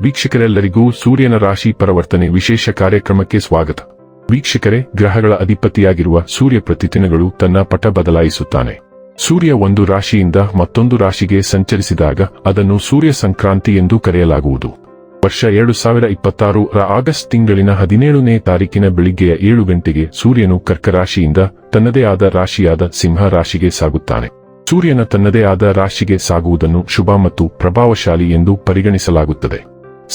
ವೀಕ್ಷಕರೆಲ್ಲರಿಗೂ ಸೂರ್ಯನ ರಾಶಿ ಪರಿವರ್ತನೆ ವಿಶೇಷ ಕಾರ್ಯಕ್ರಮಕ್ಕೆ ಸ್ವಾಗತ. ವೀಕ್ಷಕರೇ, ಗ್ರಹಗಳ ಅಧಿಪತಿಯಾಗಿರುವ ಸೂರ್ಯ ಪ್ರತಿದಿನಗಳು ತನ್ನ ಪಟ ಬದಲಾಯಿಸುತ್ತಾನೆ. ಸೂರ್ಯ ಒಂದು ರಾಶಿಯಿಂದ ಮತ್ತೊಂದು ರಾಶಿಗೆ ಸಂಚರಿಸಿದಾಗ ಅದನ್ನು ಸೂರ್ಯ ಸಂಕ್ರಾಂತಿ ಎಂದು ಕರೆಯಲಾಗುವುದು. ವರ್ಷ 2026 ರ ಆಗಸ್ಟ್ ತಿಂಗಳಿನ 17ನೇ ತಾರೀಕಿನ ಬೆಳಿಗ್ಗೆ 7 ಗಂಟೆಗೆ ಸೂರ್ಯನು ಕರ್ಕ ರಾಶಿಯಿಂದ ತನ್ನದೇ ಆದ ರಾಶಿಯಾದ ಸಿಂಹ ರಾಶಿಗೆ ಸಾಗುತ್ತಾನೆ. ಸೂರ್ಯನ ತನ್ನದೇ ಆದ ರಾಶಿಗೆ ಸಾಗುವುದನ್ನು ಶುಭ ಮತ್ತು ಪ್ರಭಾವಶಾಲಿ ಎಂದು ಪರಿಗಣಿಸಲಾಗುತ್ತದೆ.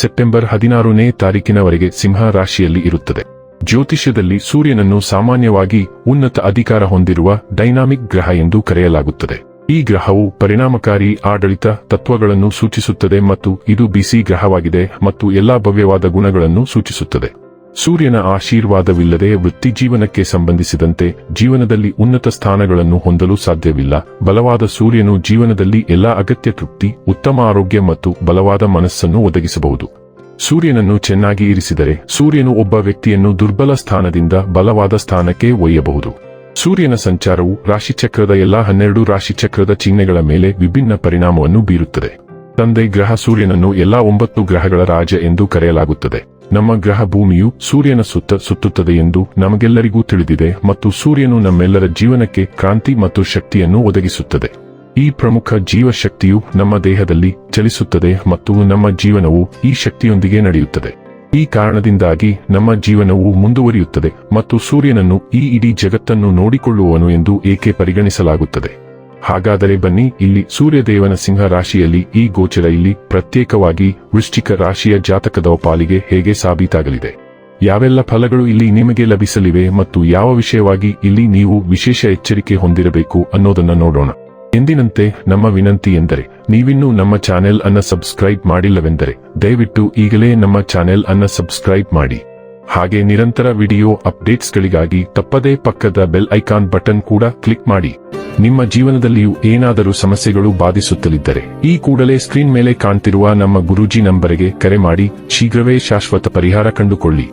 ಸೆಪ್ಟೆಂಬರ್ 16ನೇ ತಾರೀಕಿನವರೆಗೆ ಸಿಂಹ ರಾಶಿಯಲ್ಲಿ ಇರುತ್ತದೆ. ಜ್ಯೋತಿಷ್ಯದಲ್ಲಿ ಸೂರ್ಯನನ್ನು ಸಾಮಾನ್ಯವಾಗಿ ಉನ್ನತ ಅಧಿಕಾರ ಹೊಂದಿರುವ ಡೈನಾಮಿಕ್ ಗ್ರಹ ಎಂದು ಕರೆಯಲಾಗುತ್ತದೆ. ಈ ಗ್ರಹವು ಪರಿಣಾಮಕಾರಿ ಆಡಳಿತ ತತ್ವಗಳನ್ನು ಸೂಚಿಸುತ್ತದೆ ಮತ್ತು ಇದು ಬಿಸಿ ಗ್ರಹವಾಗಿದೆ ಮತ್ತು ಎಲ್ಲಾ ಭವ್ಯವಾದ ಗುಣಗಳನ್ನು ಸೂಚಿಸುತ್ತದೆ. ಸೂರ್ಯನ ಆಶೀರ್ವಾದವಿಲ್ಲದೆ ವೃತ್ತಿ ಜೀವನಕ್ಕೆ ಸಂಬಂಧಿಸಿದಂತೆ ಜೀವನದಲ್ಲಿ ಉನ್ನತ ಸ್ಥಾನಗಳನ್ನು ಹೊಂದಲು ಸಾಧ್ಯವಿಲ್ಲ. ಬಲವಾದ ಸೂರ್ಯನು ಜೀವನದಲ್ಲಿ ಎಲ್ಲಾ ಅಗತ್ಯ ತೃಪ್ತಿ, ಉತ್ತಮ ಆರೋಗ್ಯ ಮತ್ತು ಬಲವಾದ ಮನಸ್ಸನ್ನು ಒದಗಿಸಬಹುದು. ಸೂರ್ಯನನ್ನು ಚೆನ್ನಾಗಿ ಇರಿಸಿದರೆ ಸೂರ್ಯನು ಒಬ್ಬ ವ್ಯಕ್ತಿಯನ್ನು ದುರ್ಬಲ ಸ್ಥಾನದಿಂದ ಬಲವಾದ ಸ್ಥಾನಕ್ಕೆ ಒಯ್ಯಬಹುದು. ಸೂರ್ಯನ ಸಂಚಾರವು ರಾಶಿಚಕ್ರದ ಎಲ್ಲಾ 12 ರಾಶಿಚಕ್ರದ ಚಿಹ್ನೆಗಳ ಮೇಲೆ ವಿಭಿನ್ನ ಪರಿಣಾಮವನ್ನು ಬೀರುತ್ತದೆ. ತಂದೆ ಗ್ರಹ ಸೂರ್ಯನನ್ನು ಎಲ್ಲಾ 9 ಗ್ರಹಗಳ ರಾಜ ಎಂದು ಕರೆಯಲಾಗುತ್ತದೆ. ನಮ್ಮ ಗ್ರಹ ಭೂಮಿಯು ಸೂರ್ಯನ ಸುತ್ತ ಸುತ್ತುತ್ತದೆ ಎಂದು ನಮಗೆಲ್ಲರಿಗೂ ತಿಳಿದಿದೆ ಮತ್ತು ಸೂರ್ಯನು ನಮ್ಮೆಲ್ಲರ ಜೀವನಕ್ಕೆ ಕ್ರಾಂತಿ ಮತ್ತು ಶಕ್ತಿಯನ್ನು ಒದಗಿಸುತ್ತದೆ. ಈ ಪ್ರಮುಖ ಜೀವಶಕ್ತಿಯು ನಮ್ಮ ದೇಹದಲ್ಲಿ ಚಲಿಸುತ್ತದೆ ಮತ್ತು ನಮ್ಮ ಜೀವನವು ಈ ಶಕ್ತಿಯೊಂದಿಗೆ ನಡೆಯುತ್ತದೆ. ಈ ಕಾರಣದಿಂದಾಗಿ ನಮ್ಮ ಜೀವನವು ಮುಂದುವರಿಯುತ್ತದೆ ಮತ್ತು ಸೂರ್ಯನನ್ನು ಈ ಇಡೀ ಜಗತ್ತನ್ನು ನೋಡಿಕೊಳ್ಳುವವನು ಎಂದು ಏಕೆ ಪರಿಗಣಿಸಲಾಗುತ್ತದೆ. ಹಾಗಾದರೆ ಬನ್ನಿ, ಇಲ್ಲಿ ಸೂರ್ಯದೇವನ ಸಿಂಹ ರಾಶಿಯಲ್ಲಿ ಈ ಗೋಚರ ಇಲ್ಲಿ ಪ್ರತ್ಯೇಕವಾಗಿ ವೃಶ್ಚಿಕ ರಾಶಿಯ ಜಾತಕದ ಪಾಲಿಗೆ ಹೇಗೆ ಸಾಬೀತಾಗಲಿದೆ, ಯಾವೆಲ್ಲ ಫಲಗಳು ಇಲ್ಲಿ ನಿಮಗೆ ಲಭಿಸಲಿವೆ ಮತ್ತು ಯಾವ ವಿಷಯವಾಗಿ ಇಲ್ಲಿ ನೀವು ವಿಶೇಷ ಎಚ್ಚರಿಕೆ ಹೊಂದಿರಬೇಕು ಅನ್ನೋದನ್ನ ನೋಡೋಣ. ಎಂದಿನಂತೆ ನಮ್ಮ ವಿನಂತಿ ಎಂದರೆ, ನೀವಿನ್ನೂ ನಮ್ಮ ಚಾನೆಲ್ ಅನ್ನ ಸಬ್ಸ್ಕ್ರೈಬ್ ಮಾಡಿಲ್ಲವೆಂದರೆ ದಯವಿಟ್ಟು ಈಗಲೇ ನಮ್ಮ ಚಾನೆಲ್ ಅನ್ನ ಸಬ್ಸ್ಕ್ರೈಬ್ ಮಾಡಿ. ಹಾಗೆ ನಿರಂತರ ವಿಡಿಯೋ ಅಪ್ಡೇಟ್ಸ್ಗಳಿಗಾಗಿ ತಪ್ಪದೇ ಪಕ್ಕದ ಬೆಲ್ ಐಕಾನ್ ಬಟನ್ ಕೂಡ ಕ್ಲಿಕ್ ಮಾಡಿ. ನಿಮ್ಮ ಜೀವನದಲ್ಲಿಯೂ ಏನಾದರೂ ಸಮಸ್ಯೆಗಳು ಬಾಧಿಸುತ್ತಲಿದ್ದರೆ ಈ ಕೂಡಲೇ ಸ್ಕ್ರೀನ್ ಮೇಲೆ ಕಾಣ್ತಿರುವ ನಮ್ಮ ಗುರೂಜಿ ನಂಬರಿಗೆ ಕರೆ ಮಾಡಿ ಶೀಘ್ರವೇ ಶಾಶ್ವತ ಪರಿಹಾರ ಕಂಡುಕೊಳ್ಳಿ.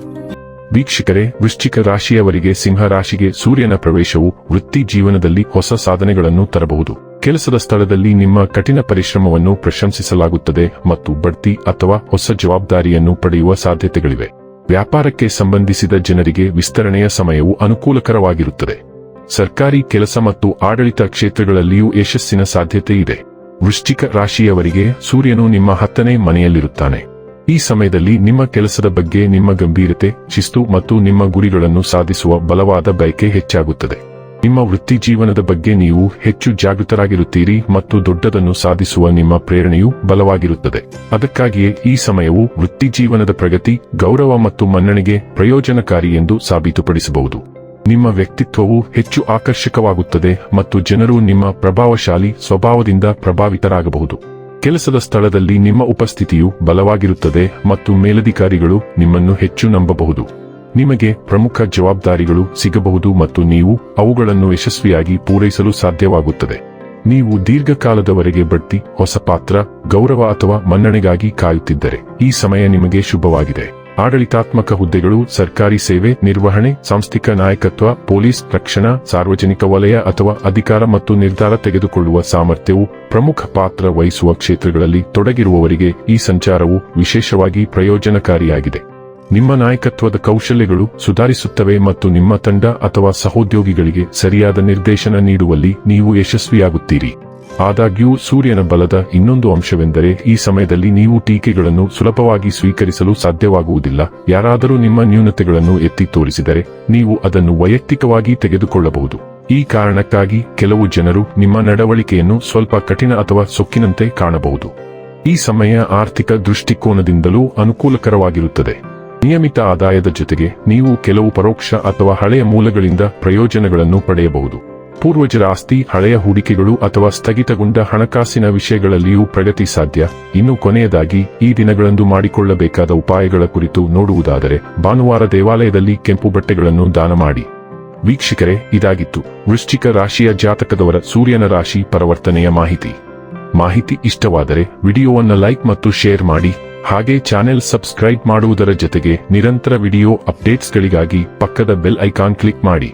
ವೀಕ್ಷಕರೇ, ವೃಶ್ಚಿಕ ರಾಶಿಯವರಿಗೆ ಸಿಂಹ ರಾಶಿಗೆ ಸೂರ್ಯನ ಪ್ರವೇಶವು ವೃತ್ತಿ ಜೀವನದಲ್ಲಿ ಹೊಸ ಸಾಧನೆಗಳನ್ನು ತರಬಹುದು. ಕೆಲಸದ ಸ್ಥಳದಲ್ಲಿ ನಿಮ್ಮ ಕಠಿಣ ಪರಿಶ್ರಮವನ್ನು ಪ್ರಶಂಸಿಸಲಾಗುತ್ತದೆ ಮತ್ತು ಬಡ್ತಿ ಅಥವಾ ಹೊಸ ಜವಾಬ್ದಾರಿಯನ್ನು ಪಡೆಯುವ ಸಾಧ್ಯತೆಗಳಿವೆ. ವ್ಯಾಪಾರಕ್ಕೆ ಸಂಬಂಧಿಸಿದ ಜನರಿಗೆ ವಿಸ್ತರಣೆಯ ಸಮಯವು ಅನುಕೂಲಕರವಾಗಿರುತ್ತದೆ. ಸರ್ಕಾರಿ ಕೆಲಸ ಮತ್ತು ಆಡಳಿತ ಕ್ಷೇತ್ರಗಳಲ್ಲಿಯೂ ಯಶಸ್ಸಿನ ಸಾಧ್ಯತೆ ಇದೆ. ವೃಶ್ಚಿಕ ರಾಶಿಯವರಿಗೆ ಸೂರ್ಯನು ನಿಮ್ಮ 10ನೇ ಮನೆಯಲ್ಲಿರುತ್ತಾನೆ. ಈ ಸಮಯದಲ್ಲಿ ನಿಮ್ಮ ಕೆಲಸದ ಬಗ್ಗೆ ನಿಮ್ಮ ಗಂಭೀರತೆ, ಶಿಸ್ತು ಮತ್ತು ನಿಮ್ಮ ಗುರಿಗಳನ್ನು ಸಾಧಿಸುವ ಬಲವಾದ ಬಯಕೆ ಹೆಚ್ಚಾಗುತ್ತದೆ. ನಿಮ್ಮ ವೃತ್ತಿ ಜೀವನದ ಬಗ್ಗೆ ನೀವು ಹೆಚ್ಚು ಜಾಗೃತರಾಗಿರುತ್ತೀರಿ ಮತ್ತು ದೊಡ್ಡದನ್ನು ಸಾಧಿಸುವ ನಿಮ್ಮ ಪ್ರೇರಣೆಯು ಬಲವಾಗಿರುತ್ತದೆ. ಅದಕ್ಕಾಗಿಯೇ ಈ ಸಮಯವು ವೃತ್ತಿ ಜೀವನದ ಪ್ರಗತಿ, ಗೌರವ ಮತ್ತು ಮನ್ನಣೆಗೆ ಪ್ರಯೋಜನಕಾರಿ ಎಂದು ಸಾಬೀತುಪಡಿಸಬಹುದು. ನಿಮ್ಮ ವ್ಯಕ್ತಿತ್ವವು ಹೆಚ್ಚು ಆಕರ್ಷಕವಾಗುತ್ತದೆ ಮತ್ತು ಜನರು ನಿಮ್ಮ ಪ್ರಭಾವಶಾಲಿ ಸ್ವಭಾವದಿಂದ ಪ್ರಭಾವಿತರಾಗಬಹುದು. ಕೆಲಸದ ಸ್ಥಳದಲ್ಲಿ ನಿಮ್ಮ ಉಪಸ್ಥಿತಿಯು ಬಲವಾಗಿರುತ್ತದೆ ಮತ್ತು ಮೇಲಧಿಕಾರಿಗಳು ನಿಮ್ಮನ್ನು ಹೆಚ್ಚು ನಂಬಬಹುದು. ನಿಮಗೆ ಪ್ರಮುಖ ಜವಾಬ್ದಾರಿಗಳು ಸಿಗಬಹುದು ಮತ್ತು ನೀವು ಅವುಗಳನ್ನು ಯಶಸ್ವಿಯಾಗಿ ಪೂರೈಸಲು ಸಾಧ್ಯವಾಗುತ್ತದೆ. ನೀವು ದೀರ್ಘಕಾಲದವರೆಗೆ ಬಡ್ತಿ, ಹೊಸ ಪಾತ್ರ, ಗೌರವ ಅಥವಾ ಮನ್ನಣೆಗಾಗಿ ಕಾಯುತ್ತಿದ್ದರೆ ಈ ಸಮಯ ನಿಮಗೆ ಶುಭವಾಗಿದೆ. ಆಡಳಿತಾತ್ಮಕ ಹುದ್ದೆಗಳು, ಸರ್ಕಾರಿ ಸೇವೆ ನಿರ್ವಹಣೆ, ಸಾಂಸ್ಥಿಕ ನಾಯಕತ್ವ, ಪೊಲೀಸ್, ರಕ್ಷಣಾ, ಸಾರ್ವಜನಿಕ ವಲಯ ಅಥವಾ ಅಧಿಕಾರ ಮತ್ತು ನಿರ್ಧಾರ ತೆಗೆದುಕೊಳ್ಳುವ ಸಾಮರ್ಥ್ಯವು ಪ್ರಮುಖ ಪಾತ್ರ ವಹಿಸುವ ಕ್ಷೇತ್ರಗಳಲ್ಲಿ ತೊಡಗಿರುವವರಿಗೆ ಈ ಸಂಚಾರವು ವಿಶೇಷವಾಗಿ ಪ್ರಯೋಜನಕಾರಿಯಾಗಿದೆ. ನಿಮ್ಮ ನಾಯಕತ್ವದ ಕೌಶಲ್ಯಗಳು ಸುಧಾರಿಸುತ್ತವೆ ಮತ್ತು ನಿಮ್ಮ ತಂಡ ಅಥವಾ ಸಹೋದ್ಯೋಗಿಗಳಿಗೆ ಸರಿಯಾದ ನಿರ್ದೇಶನ ನೀಡುವಲ್ಲಿ ನೀವು ಯಶಸ್ವಿಯಾಗುತ್ತೀರಿ. ಆದಾಗ್ಯೂ ಸೂರ್ಯನ ಬಲದ ಇನ್ನೊಂದು ಅಂಶವೆಂದರೆ ಈ ಸಮಯದಲ್ಲಿ ನೀವು ಟೀಕೆಗಳನ್ನು ಸುಲಭವಾಗಿ ಸ್ವೀಕರಿಸಲು ಸಾಧ್ಯವಾಗುವುದಿಲ್ಲ. ಯಾರಾದರೂ ನಿಮ್ಮ ನ್ಯೂನತೆಗಳನ್ನು ಎತ್ತಿ ತೋರಿಸಿದರೆ ನೀವು ಅದನ್ನು ವೈಯಕ್ತಿಕವಾಗಿ ತೆಗೆದುಕೊಳ್ಳಬಹುದು. ಈ ಕಾರಣಕ್ಕಾಗಿ ಕೆಲವು ಜನರು ನಿಮ್ಮ ನಡವಳಿಕೆಯನ್ನು ಸ್ವಲ್ಪ ಕಠಿಣ ಅಥವಾ ಸೊಕ್ಕಿನಂತೆ ಕಾಣಬಹುದು. ಈ ಸಮಯ ಆರ್ಥಿಕ ದೃಷ್ಟಿಕೋನದಿಂದಲೂ ಅನುಕೂಲಕರವಾಗಿರುತ್ತದೆ. ನಿಯಮಿತ ಆದಾಯದ ಜೊತೆಗೆ ನೀವು ಕೆಲವು ಪರೋಕ್ಷ ಅಥವಾ ಹಳೆಯ ಮೂಲಗಳಿಂದ ಪ್ರಯೋಜನಗಳನ್ನು ಪಡೆಯಬಹುದು. ಪೂರ್ವಜರ ಆಸ್ತಿ, ಹಳೆಯ ಹೂಡಿಕೆಗಳು ಅಥವಾ ಸ್ಥಗಿತಗೊಂಡ ಹಣಕಾಸಿನ ವಿಷಯಗಳಲ್ಲಿಯೂ ಪ್ರಗತಿ ಸಾಧ್ಯ. ಇನ್ನು ಕೊನೆಯದಾಗಿ ಈ ದಿನಗಳಂದು ಮಾಡಿಕೊಳ್ಳಬೇಕಾದ ಉಪಾಯಗಳ ಕುರಿತು ನೋಡುವುದಾದರೆ, ಭಾನುವಾರ ದೇವಾಲಯದಲ್ಲಿ ಕೆಂಪು ಬಟ್ಟೆಗಳನ್ನು ದಾನ ಮಾಡಿ. ವೀಕ್ಷಕರೇ, ಇದಾಗಿತ್ತು ವೃಶ್ಚಿಕ ರಾಶಿಯ ಜಾತಕದವರ ಸೂರ್ಯನ ರಾಶಿ ಪರಿವರ್ತನೆಯ ಮಾಹಿತಿ ಇಷ್ಟವಾದರೆ ವಿಡಿಯೋವನ್ನು ಲೈಕ್ ಮತ್ತು ಶೇರ್ ಮಾಡಿ. ಹಾಗೆ ಚಾನೆಲ್ ಸಬ್ಸ್ಕ್ರೈಬ್ ಮಾಡುವುದರ ಜೊತೆಗೆ ನಿರಂತರ ವಿಡಿಯೋ ಅಪ್ಡೇಟ್ಸ್ಗಳಿಗಾಗಿ ಪಕ್ಕದ ಬೆಲ್ ಐಕಾನ್ ಕ್ಲಿಕ್ ಮಾಡಿ.